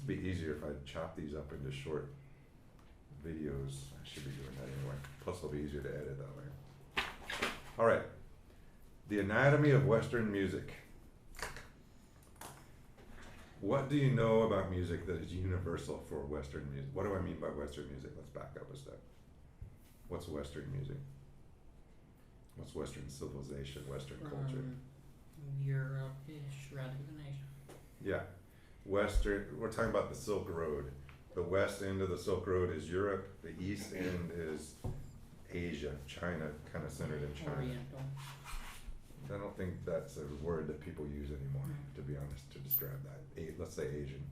It'd be easier if I chop these up into short videos. I should be doing that anyway. Plus it'll be easier to edit that way. All right. The anatomy of Western music. What do you know about music that is universal for Western music? What do I mean by Western music? Let's back up a step. What's Western music? What's Western civilization, Western culture? Europe-ish rather than Asia. Yeah. Western, we're talking about the Silk Road. The west end of the Silk Road is Europe. The east end is Asia, China, kind of centered in China. Oriental. I don't think that's a word that people use anymore, to be honest, to describe that. Let's say Asian.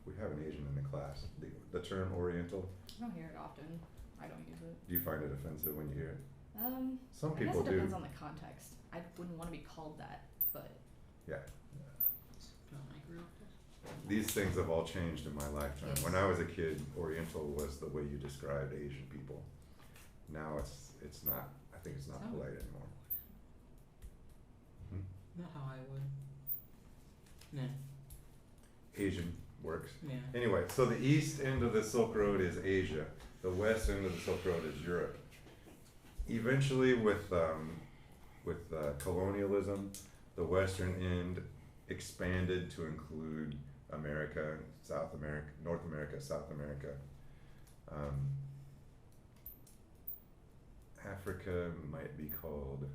We have an Asian in the class. The term Oriental, I don't hear it often. I don't use it. do you find it offensive when you hear it? Some I guess people it do. depends on the context. I wouldn't want to be called that, but Yeah. Don't I grew up with? These things have all changed in my lifetime. Yes. When I was a kid, Oriental was the way you described Asian people. Now it's not. I think it's not Oh. polite anymore. Not how I would. Nah. Asian works. Yeah. Anyway, so the east end of the Silk Road is Asia. The west end of the Silk Road is Europe. Eventually, with colonialism, the western end expanded to include America, South America, North America, South America. Africa might be called,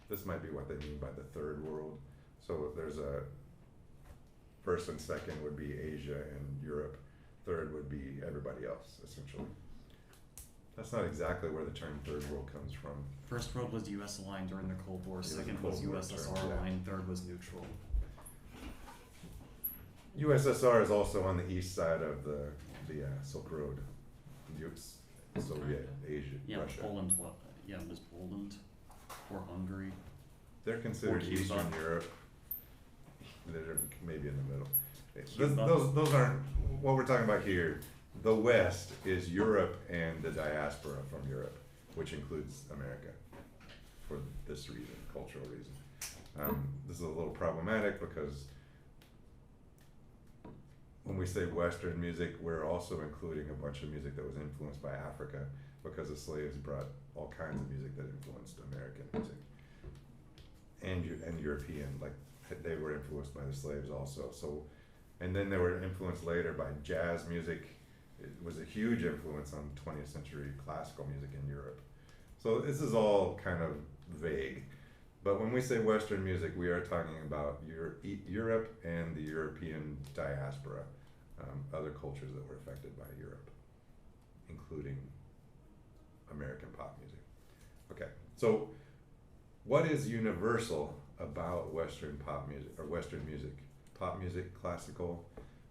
this might be what they mean by the third world. So there's a first and second would be Asia and Europe. Third would be everybody else, essentially. That's not exactly where the term third world comes from. First world was US aligned during the Cold War, was a second Cold was War USSR term, yeah. aligned, third was neutral. USSR is also on the east side of the Silk Road. Soviet, Asia, Yeah, Russia. Poland, it was Poland or Hungary. They're considered Or Cuba. Eastern Europe. They're maybe in the middle. Cuba. Those aren't what we're talking about here. The West is Europe and the diaspora from Europe, which includes America, for this reason, cultural reason. This is a little problematic because when we say Western music, we're also including a bunch of music that was influenced by Africa, because the slaves brought all kinds of music that influenced American music and European, like they were influenced by the slaves also. So, and then they were influenced later by jazz music. It was a huge influence on 20th century classical music in Europe. So this is all kind of vague. But when we say Western music, we are talking about Europe and the European diaspora, other cultures that were affected by Europe, including American pop music. Okay, so what is universal about Western pop music, or Western music? Pop music, classical,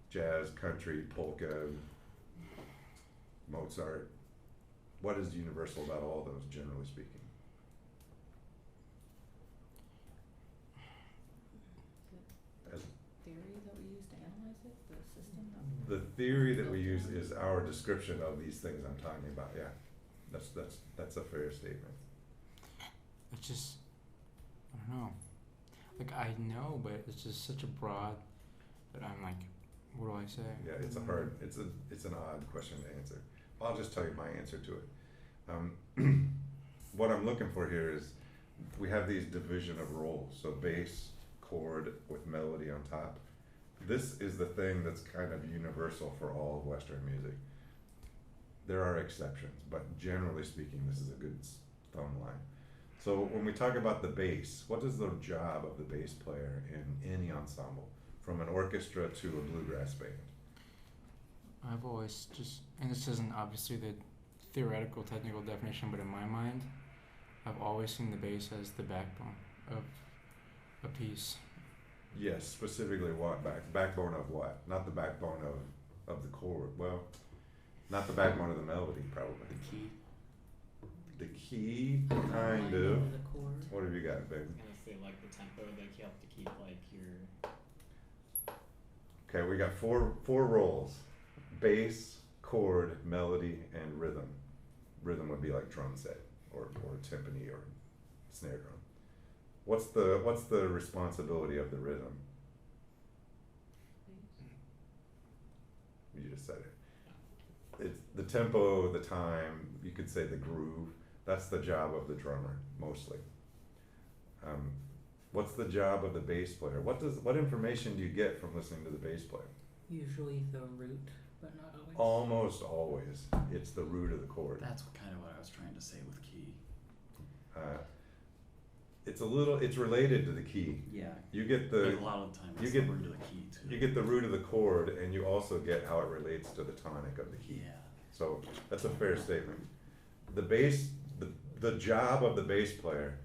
jazz, country, polka, Mozart. What is universal about all those, generally speaking? As theory that we use to analyze it, the system. That the theory that we use is our description of these things I'm talking about. Yeah, that's a fair statement. It's just, I don't know. Like, I know, but it's just such a broad that I'm like, what do I say? Yeah, it's an odd question to answer. I'll just tell you my answer to it. What I'm looking for here is we have these division of roles. So bass, chord with melody on top. This is the thing that's kind of universal for all of Western music. There are exceptions, but generally speaking, this is a good thumb line. So when we talk about the bass, what is the job of the bass player in any ensemble, from an orchestra to a bluegrass band? I've always just, and this isn't obviously the theoretical, technical definition, but in my mind, I've always seen the bass as the backbone of a piece. Yes, specifically what backbone of what? Not the backbone of the chord. Well, not the backbone of the melody, probably. The key. The key, kind Line of. over the chord. What have you got, babe? I was gonna say like the tempo, like you have to keep like your Okay, we got four roles: bass, chord, melody, and rhythm. Rhythm would be like drum set or timpani or snare drum. What's the responsibility of the rhythm? just said it. It's the tempo, the time, you could say the groove, that's the job of the drummer, mostly. What's the job of the bass player? What information do you get from listening to the bass player? Usually the root, but not always. Almost always, it's the root of the chord. That's kind of what I was trying to say with key. It's related to the key. Yeah. You get But the, a lot of the time you it's get- the root of the key too. you get the root of the chord, and you also get how it relates to the tonic of the key. Yeah. So that's a fair statement. The job of the bass player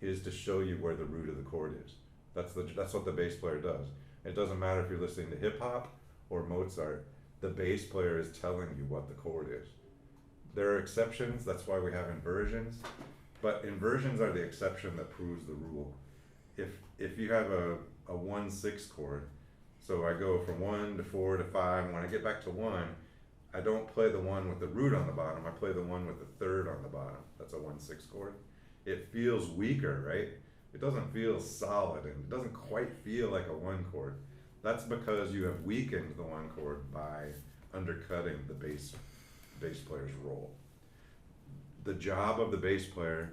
is to show you where the root of the chord is. That's what the bass player does. It doesn't matter if you're listening to hip hop or Mozart, the bass player is telling you what the chord is. There are exceptions, that's why we have inversions, but inversions are the exception that proves the rule. If you have a 1-6 chord, so I go from 1 to 4 to 5, and when I get back to 1, I don't play the one with the root on the bottom, I play the one with the third on the bottom. That's a 1-6 chord. It feels weaker, right? It doesn't feel solid, and it doesn't quite feel like a 1 chord. That's because you have weakened the 1 chord by undercutting the bass player's role. The job of the bass player,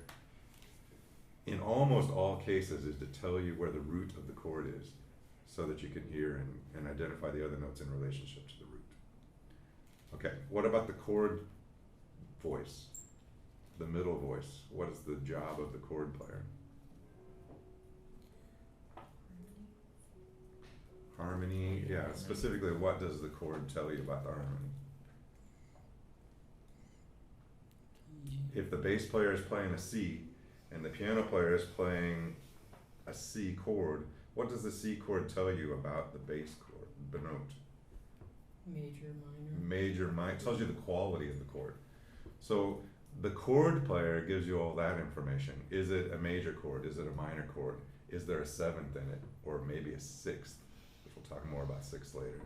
in almost all cases, is to tell you where the root of the chord is, so that you can hear and identify the other notes in relationship to the root. Okay, what about the chord voice? The middle voice, what is the job of the chord player? Harmony, yeah, specifically what does the chord tell you about the harmony? If the bass player is playing a C and the piano player is playing a C chord, what does the C chord tell you about the bass chord, the note? Major, minor. Major, minor, tells you the quality of the chord. So the chord player gives you all that information. Is it a major chord? Is it a minor chord? Is there a 7th in it? Or maybe a 6th, which we'll talk more about 6th later.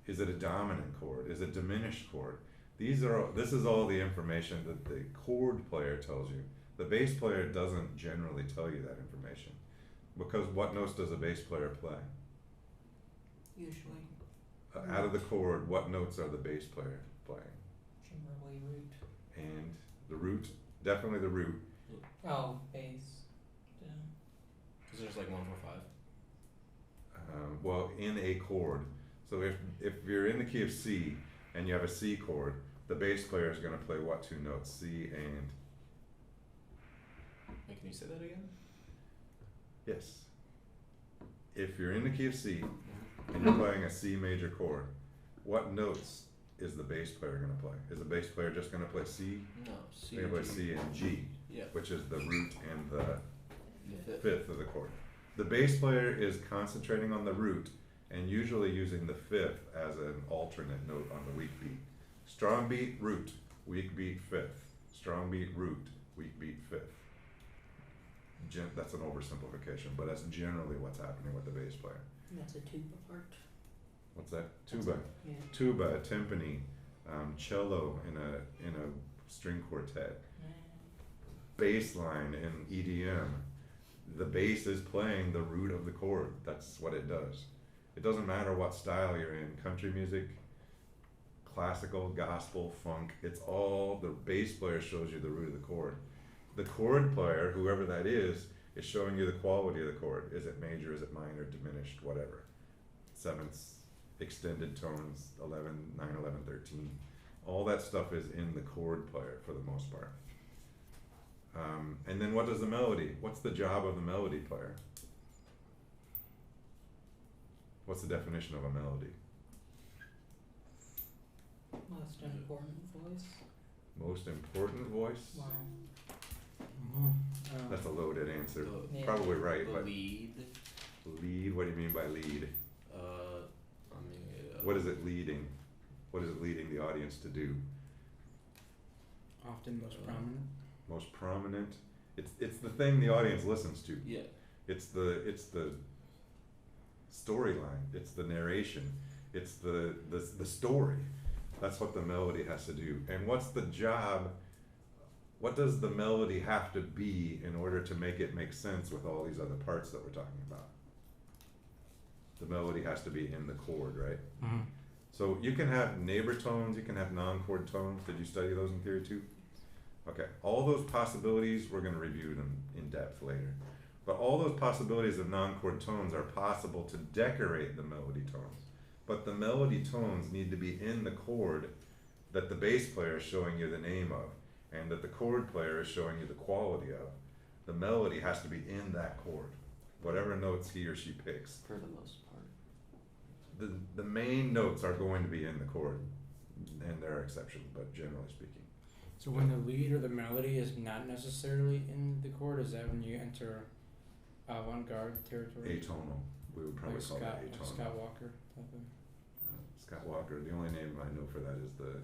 Is it a dominant chord? Is it a diminished chord? This is all the information that the chord player tells you. The bass player doesn't generally tell you that information. Because what notes does a bass player play? Usually Out of the chord, what notes are the bass player playing? generally root. And the root, definitely the root. Oh, bass. Yeah. Cause there's like 1, 4, 5. Well, in a chord. So if you're in the key of C and you have a C chord, the bass player is going to play what 2 notes? C and Wait, can you say that again? yes. If you're in the key of C and you're playing a C major chord, what notes is the bass player going to play? Is the bass player just going to play C? No, C. They're going to play C and G, Yeah. which is the root and the The 5th of the chord. The bass player is concentrating on the root and usually using the 5th as an alternate note on the weak beat. Strong beat, root, weak beat, 5th. Strong beat, root, weak beat, 5th. That's an oversimplification, but that's generally what's happening with the bass player. And that's a tuba part. What's that? Tuba. Yeah. Tuba, timpani, cello in a string quartet. Bass line in EDM, the bass is playing the root of the chord. That's what it does. It doesn't matter what style you're in, country music, classical, gospel, funk, it's all the bass player shows you the root of the chord. The chord player, whoever that is showing you the quality of the chord. Is it major, is it minor, diminished, whatever. 7ths, extended tones, 11, 9, 11, 13. All that stuff is in the chord player for the most part. And then what does the melody? What's the job of the melody player? What's the definition of a melody? Most important voice. Most important voice? Wow. That's a loaded answer. The- Yeah. Probably right, The but lead. lead, what do you mean by lead? I mean. What is it leading? What is it leading the audience to do? Often most prominent. Most prominent? It's the thing the audience listens to. Yeah. It's the storyline. It's the narration. It's the story. That's what the melody has to do. And what's the job? What does the melody have to be in order to make it make sense with all these other parts that we're talking about? The melody has to be in the chord, right? Mm-hmm. So you can have neighbor tones, you can have non-chord tones. Did you study those in theory too? Okay, all those possibilities, we're gonna review them in depth later. But all those possibilities of non-chord tones are possible to decorate the melody tones. But the melody tones need to be in the chord that the bass player is showing you the name of, and that the chord player is showing you the quality of. The melody has to be in that chord, whatever notes he or she picks. For the most part. The main notes are going to be in the chord, and there are exceptions, but generally speaking. So when the lead or the melody is not necessarily in the chord, is that when you enter avant-garde territory? Atonal, we would probably Like call Scott, that atonal. Scott Walker type of. Scott Walker, the only name I know for that is the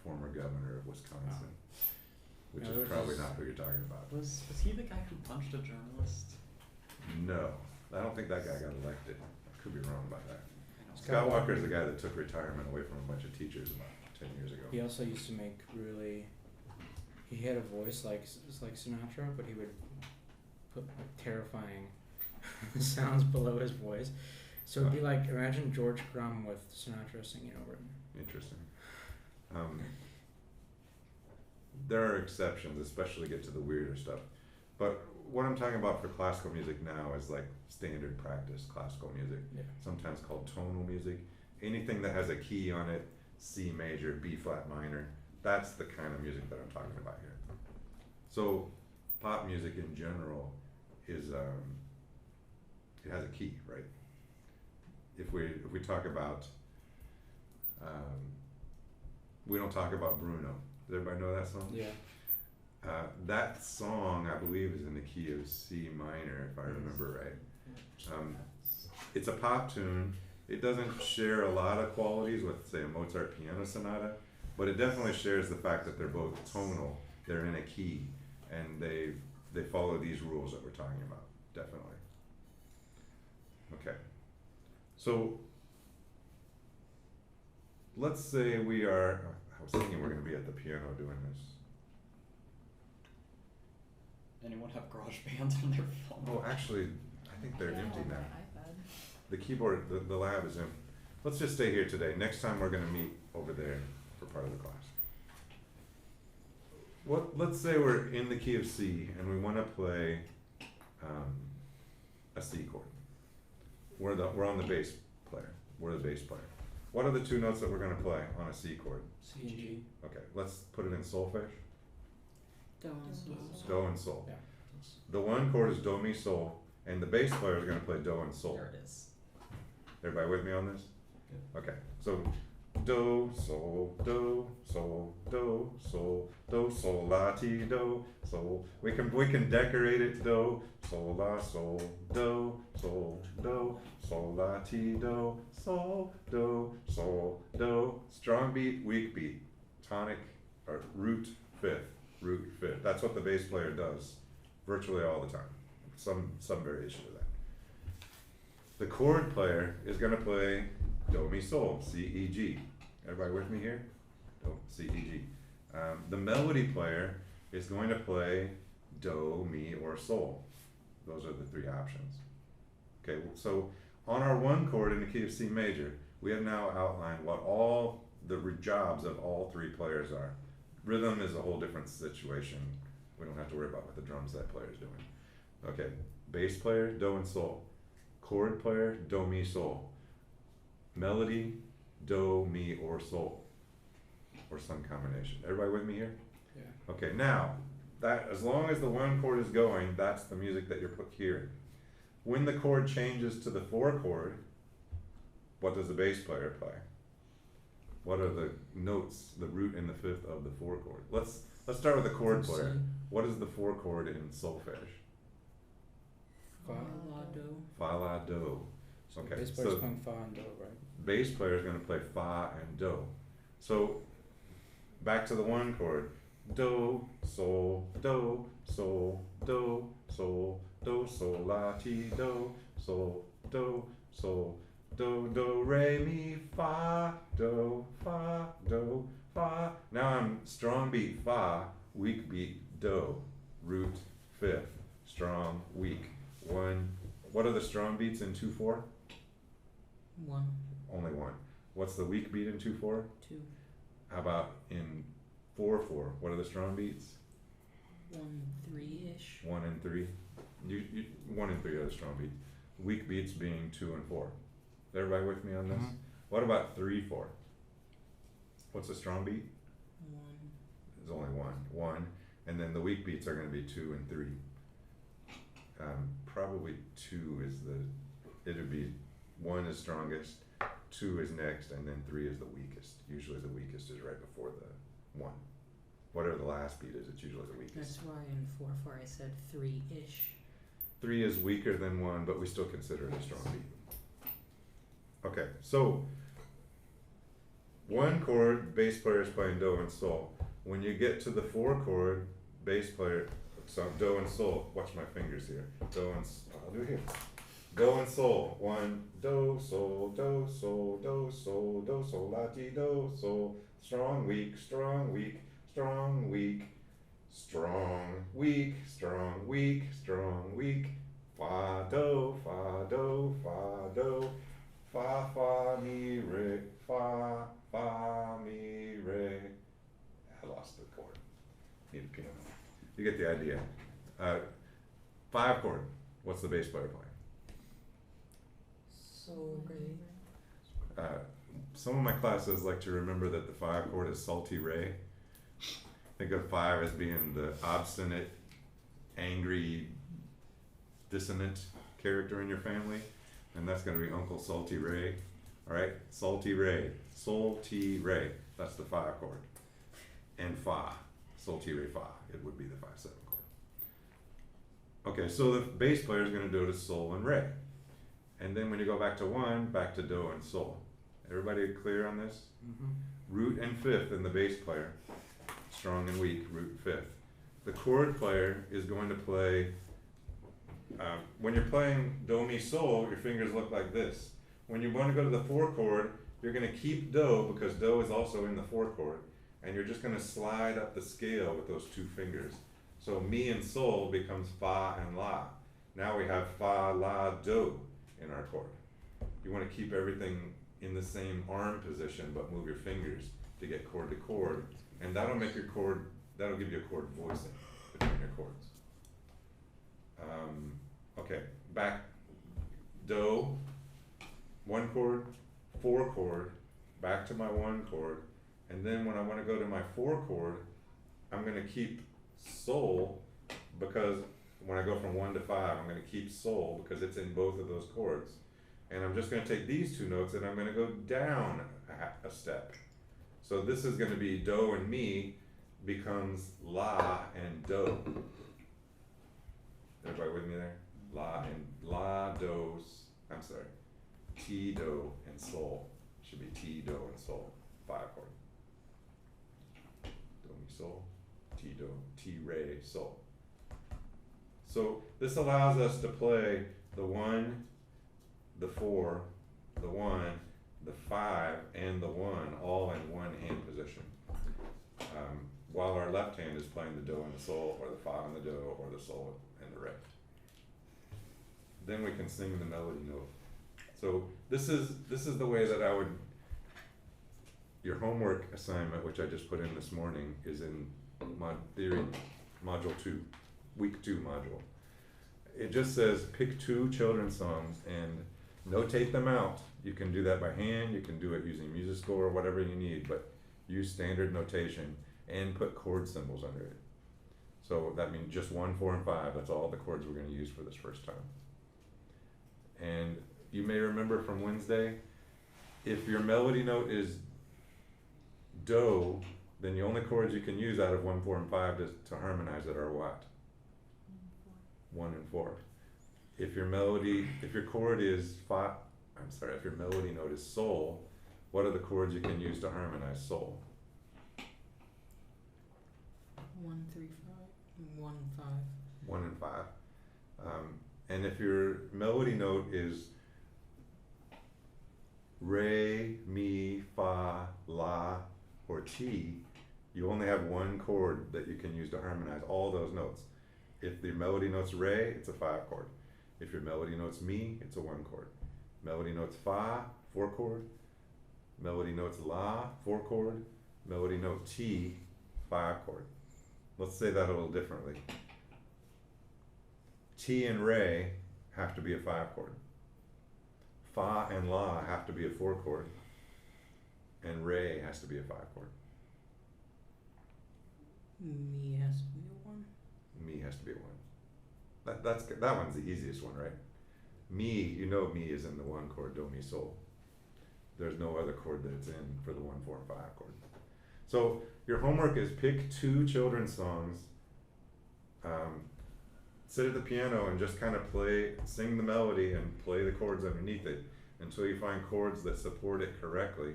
former governor of Wisconsin, which Yeah, is there's probably this- not who you're talking about. Was he the guy who punched a journalist? No, I don't think that guy got elected. I could be wrong about that. I know. Scott Walker is the guy that took retirement away from a bunch of teachers about 10 years ago. He also used to make really. He had a voice like Sinatra, but he would put like terrifying sounds below his voice. So it'd be like, imagine George Crumb with Sinatra singing over him. Interesting. There are exceptions, especially get to the weirder stuff. But what I'm talking about for classical music now is like standard practice classical music, Yeah. sometimes called tonal music. Anything that has a key on it, C major, B flat minor, that's the kind of music that I'm talking about here. So pop music in general is, it has a key, right? If we talk about, we don't talk about Bruno. Does everybody know that song? Yeah. That song, I believe, is in the key of C minor, if I remember right. It's a pop tune. It doesn't share a lot of qualities with, say, a Mozart piano sonata, but it definitely shares the fact that they're both tonal. They're in a key, and they follow these rules that we're talking about. Definitely. Okay. So let's say we are. I was thinking we're going to be at the piano doing this. Anyone have GarageBand on their phone? Oh, actually, I think they're empty now. iPad. The keyboard, the lab is empty. Let's just stay here today. Next time we're gonna meet over there for part of the class. Let's say we're in the key of C and we wanna play, a C chord. We're on the bass player. We're the bass player. What are the two notes that we're gonna play on a C chord? C and G. Okay, let's put it in solfege. Do and sol. Do and sol. Yeah. The one chord is do, mi, sol, and the bass player is gonna play do and sol. There it is. Everybody with me on this? Okay, so do, sol, do, sol, do, sol, do, sol, la, ti, do, sol. We can decorate it. Do, sol, la, sol, do, sol, do, sol, la, ti, do, sol, do, sol, do. Strong beat, weak beat, tonic, or root fifth. That's what the bass player does virtually all the time. Some variation of that. The chord player is gonna play do, mi, sol, C, E, G. Everybody with me here? Do, C, E, G. The melody player is going to play do, mi, or sol. Those are the three options. Okay, so on our one chord in the key of C major, we have now outlined what all the jobs of all three players are. Rhythm is a whole different situation. We don't have to worry about what the drums that player is doing. Okay, bass player, do and sol. Chord player, do, mi, sol. Melody, do, mi, or sol. Or some combination. Everybody with me here? Yeah. Okay, now, that as long as the one chord is going, that's the music that you're hearing. When the chord changes to the four chord, what does the bass player play? What are the notes, the root and the fifth of the four chord? Let's start with the chord C. player. What is the four chord in solfege? Fa. La, do. Fa, la, do. So Okay, bass player's so- playing fa and do, right? Bass player is going to play fa and do. So back to the one chord. Do, sol, do, sol, do, sol, do, sol, la, ti, do, sol, do, sol, do, re, mi, fa, do, fa, do, fa. Now I'm strong beat fa, weak beat do, root, fifth, strong, weak. One. What are the strong beats in 2/4? One. Only one. What's the weak beat in 2/4? 2, How about in 4/4? What are the strong beats? 1, 3-ish. 1 and 3. You 1 and 3 are the strong beats. Weak beats being 2 and 4. Is everybody with me on this? Mhm. What about 3/4? What's a strong beat? 1, There's only one, and then the weak beats are going to be 2 and 3. Probably 2 is it'd be 1 is strongest, 2 is next, and then 3 is the weakest. Usually the weakest is right before the 1. Whatever the last beat is, it's usually the weakest. That's why in 4/4 I said 3-ish. 3 is weaker than 1, but we still consider it a strong beat. Okay, so 1 chord, bass player is playing do and sol. When you get to the 4 chord, bass player, so do and sol. Watch my fingers here. Do and I'll do it here. Do and sol. 1 do sol do sol do sol do sol la ti do sol. Strong weak strong weak strong weak strong weak strong weak strong weak. Fa do fa do fa do fa fa mi re fa fa mi re. I lost the chord. Need a piano. You get the idea. 5 chord. What's the bass player playing? So great. Some of my classes like to remember that the 5 chord is salty re. Think of 5 as being the obstinate, angry, dissonant character in your family, and that's going to be Uncle Salty Ray. All right, Salty Ray, Salty Ray. That's the 5 chord, and fa, Salty Ray fa. It would be the 5/7 chord. Okay, so the bass player is going to do it as sol and re, and then when you go back to 1, back to do and sol. Everybody clear on this? Root and 5th in the bass player, strong and weak, root and 5th. The chord player is going to play, when you're playing do mi sol, your fingers look like this. When you want to go to the 4 chord, you're going to keep do because do is also in the 4 chord, and you're just going to slide up the scale with those 2 fingers. So mi and sol becomes fa and la. Now we have fa, la, do in our chord. You want to keep everything in the same arm position, but move your fingers to get chord to chord, and that'll make your chord, that'll give you a chord voicing between your chords. Okay, back, do, 1 chord, 4 chord, back to my 1 chord, and then when I want to go to my 4 chord, I'm going to keep sol, because when I go from 1 to 5, I'm going to keep sol because it's in both of those chords. And I'm just going to take these 2 notes and I'm going to go down a step. So this is going to be do and mi becomes la and do. Everybody with me there? La and la, dos, I'm sorry, ti, do, and sol. Should be ti, do, and sol. 5 chord. Do, mi, sol, ti, do, ti, re, sol. So this allows us to play the 1, the 4, the 1, the 5, and the 1 all in one hand position. While our left hand is playing the do and the sol, or the fa and the do, or the sol and the re. Then we can sing the melody note. So this is the way that I would, your homework assignment, which I just put in this morning, is in Mod Theory, Module 2, Week 2 module. It just says pick 2 children's songs and notate them out. You can do that by hand, you can do it using MuseScore or whatever you need, but use standard notation and put chord symbols under it. So that means just 1, 4, and 5, that's all the chords we're going to use for this first time. And you may remember from Wednesday, if your melody note is do, then the only chords you can use out of 1, 4, and 5 to harmonize it are what? 1 and 4. If your chord is if your melody note is sol, what are the chords you can use to harmonize sol? 1, 3, 5. 1, 5. 1 and 5. And if your melody note is re, mi, fa, la, or ti, you only have 1 chord that you can use to harmonize all those notes. If the melody note's re, it's a 5 chord. If your melody note's mi, it's a 1 chord. Melody note's fa, 4 chord. Melody notes La, 4 chord. Melody note T, 5 chord. Let's say that a little differently. T and Re have to be a 5 chord. Fa and La have to be a 4 chord. And Re has to be a 5 chord. Mi has to be a 1. Mi has to be a 1. That one's the easiest one, right? Mi, you know Mi is in the 1 chord, Do, Mi, Sol. There's no other chord that it's in for the 1, 4, and 5 chord. So your homework is pick 2 children's songs, sit at the piano and just kind of sing the melody and play the chords underneath it until you find chords that support it correctly.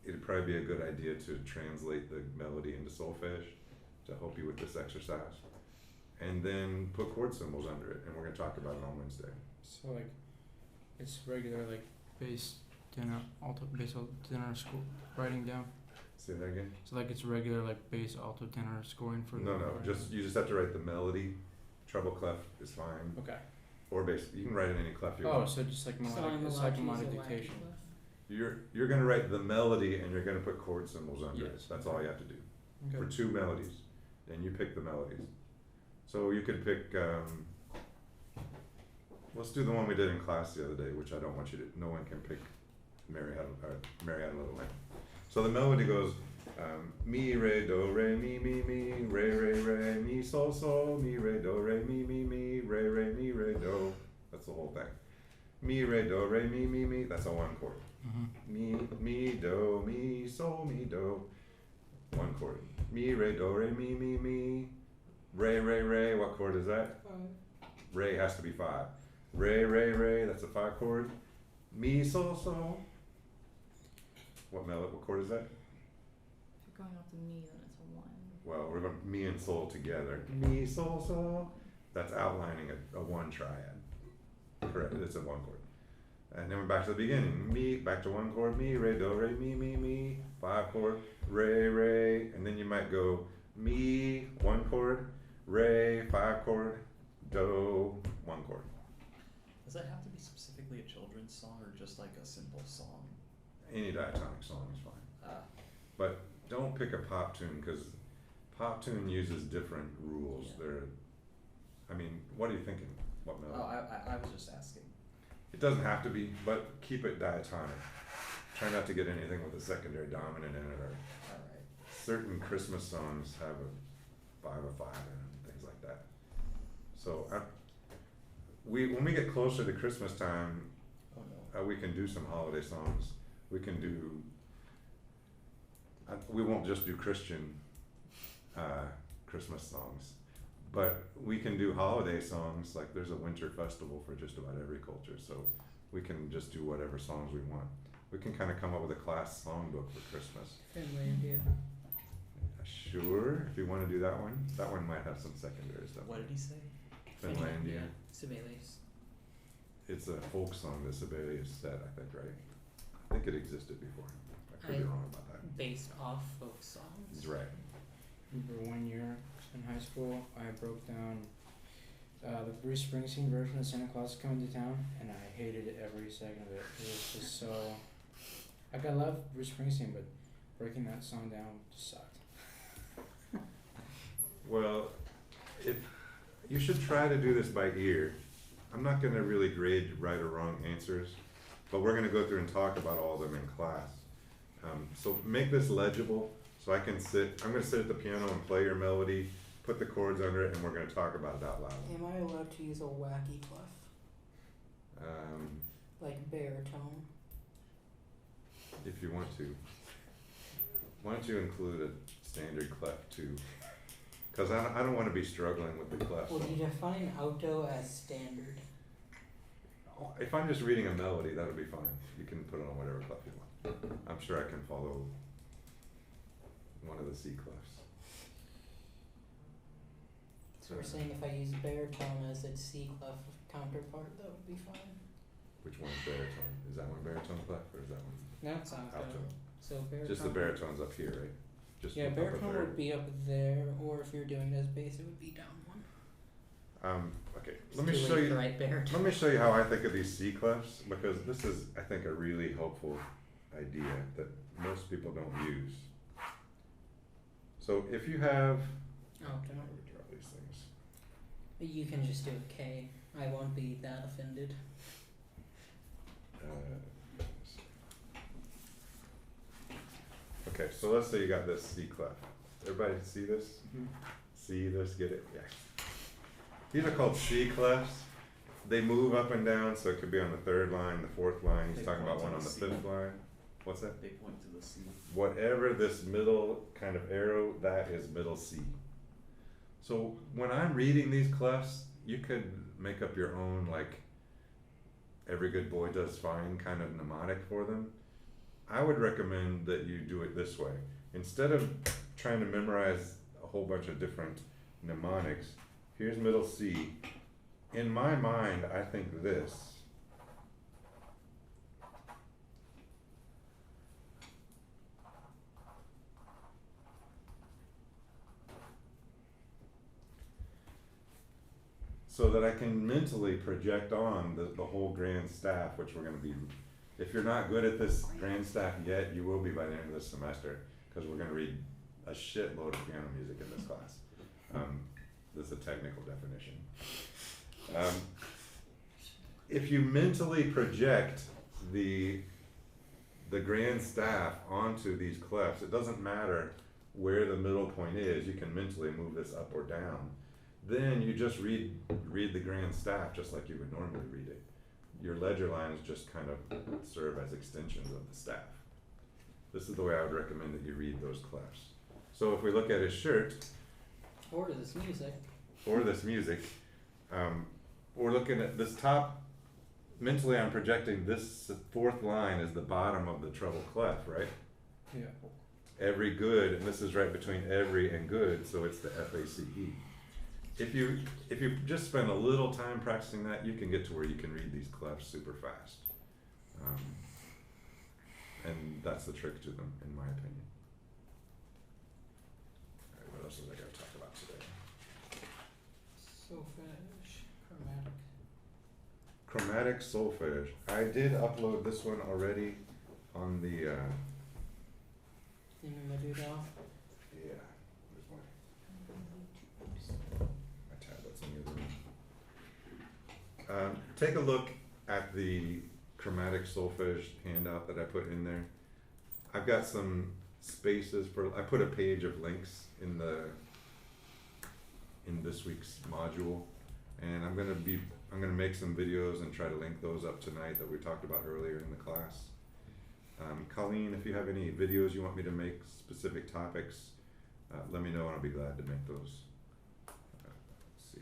It'd probably be a good idea to translate the melody into solfege to help you with this exercise. And then put chord symbols under it, and we're going to talk about it on Wednesday. So like, it's regular like bass, tenor, alto, bass, alto, tenor score writing down. Say that again? So like it's regular like bass, alto, tenor scoring for. No, you just have to write the melody. Treble clef is fine, Okay. or bass. You can write in any clef you Oh, want. so just like So melodic, I'm it's allowed like to a use melodic a wacky dictation. clef? You're going to write the melody, and you're going to put chord symbols under it. Yes. That's all you have to do for Okay. 2 melodies, and you pick the melodies. So you could pick. Let's do the one we did in class the other day, which I don't want you to. No one can pick. Mary Had a Little Lamb. So the melody goes. Mi, re, do, re, mi, re, mi, sol, sol, mi, re, do, re, mi, mi, re, mi, re, do. That's the whole thing. Mi, re, do, re, mi. That's a 1 chord. Mm-hmm. Mi, do, mi, sol, mi, do. 1 chord. Mi, re, do, re, mi. Re. What chord is that? 5. Re has to be 5. Re. That's a 5 chord. Mi, sol, sol. What chord is that? If you're going off the mi, then it's a 1. Well, we're going mi and sol together. Mi, sol, sol. That's outlining a 1 triad. Correct. It's a 1 chord. And then we're back to the beginning. Mi, back to 1 chord. Mi, re, do, re, mi. 5 chord. Re. And then you might go mi, 1 chord. Re, 5 chord. Do, 1 chord. Does that have to be specifically a children's song or just like a simple song? Any diatonic song is fine. Ah, But don't pick a pop tune, because pop tune uses different rules. Yeah. What are you thinking? What melody? oh, I was just asking. It doesn't have to be, but keep it diatonic. Try not to get anything with a secondary dominant in it, or Alright. certain Christmas songs have a 5 of 5 in them, things like that. So when we get closer to Christmas time, Oh no. we can do some holiday songs. We can do. We won't just do Christian Christmas songs, but we can do holiday songs. Like there's a winter festival for just about every culture, so we can just do whatever songs we want. We can kind of come up with a class songbook for Christmas. Finlandia. Sure, if you want to do that one might have some secondary stuff. What did he say? Finlandia. Sibelius. It's a folk song that Sibelius said, I think, right? I think it existed before. I could be wrong about that. Based off folk songs. He's right. Remember one year in high school, I broke down the Bruce Springsteen version of Santa Claus is Coming to Town, and I hated every second of it. It was just so. Like, I love Bruce Springsteen, but breaking that song down just sucked. Well, if you should try to do this by ear. I'm not going to really grade right or wrong answers, but we're going to go through and talk about all of them in class. So make this legible so I can I'm going to sit at the piano and play your melody, put the chords under it, and we're going to talk about it out loud. Am I allowed to use a wacky clef? Like baritone? If you want to. Why don't you include a standard clef too? Because I don't want to be struggling with the clefs. Well, you define alto as standard. If I'm just reading a melody, that'll be fine. You can put it on whatever clef you want. I'm sure I can follow one of the C clefs. So we're saying if I use baritone as its C clef counterpart, that would be fine. Which one is baritone? Is that one baritone clef or is that one No, it sounds alto? good. So baritone. Just the baritone's up here, right? Just Yeah, up a baritone third. would be up there, or if you're doing it as bass, it would be down one. Okay, It's let me too show late you. to write baritone. Let me show you how I think of these C clefs, because this is, I think, a really helpful idea that most people don't use. So if you have, Oh, how can do we draw these things? you can just do a K. I won't be that offended. Okay, so let's say you got this C clef. Everybody see this? See this? Get it? Yeah. These are called C clefs. They move up and down, so it could be on the third line, the fourth line. He's They talking about point one to on the the fifth C. line. What's that? They point to the C. Whatever this middle kind of arrow, that is middle C. So when I'm reading these clefs, you could make up your own, like, every good boy does fine kind of mnemonic for them. I would recommend that you do it this way. Instead of trying to memorize a whole bunch of different mnemonics, here's middle C. In my mind, I think this. So that I can mentally project on the whole grand staff, which we're gonna be, if you're not good at this grand staff yet, you will be by the end of this semester, cause we're gonna read a shitload of piano music in this class. This is a technical definition. If you mentally project the grand staff onto these clefs, it doesn't matter where the middle point is, you can mentally move this up or down. Then you just read the grand staff just like you would normally read it. Your ledger lines just kind of serve as extensions of the staff. This is the way I would recommend that you read those clefs. So if we look at his shirt, Or this music. or this music, we're looking at this top, mentally I'm projecting this fourth line is the bottom of the treble clef, right? Yeah. Every good, and this is right between every and good, so it's the FACE. If you just spend a little time practicing that, you can get to where you can read these clefs super fast. And that's the trick to them, in my opinion. Alright, what else is I gotta talk about today? Solfege. Chromatic. Chromatic solfege. I did upload this one already on the, In the Doodle. yeah, where's my tablet's in the other room. Take a look at the chromatic solfege handout that I put in there. I've got some spaces for, I put a page of links in this week's module, and I'm gonna make some videos and try to link those up tonight that we talked about earlier in the class. Colleen, if you have any videos you want me to make, specific topics, let me know and I'll be glad to make those. Let's see.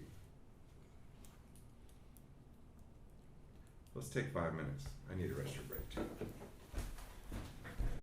Let's take 5 minutes. I need a restroom break too.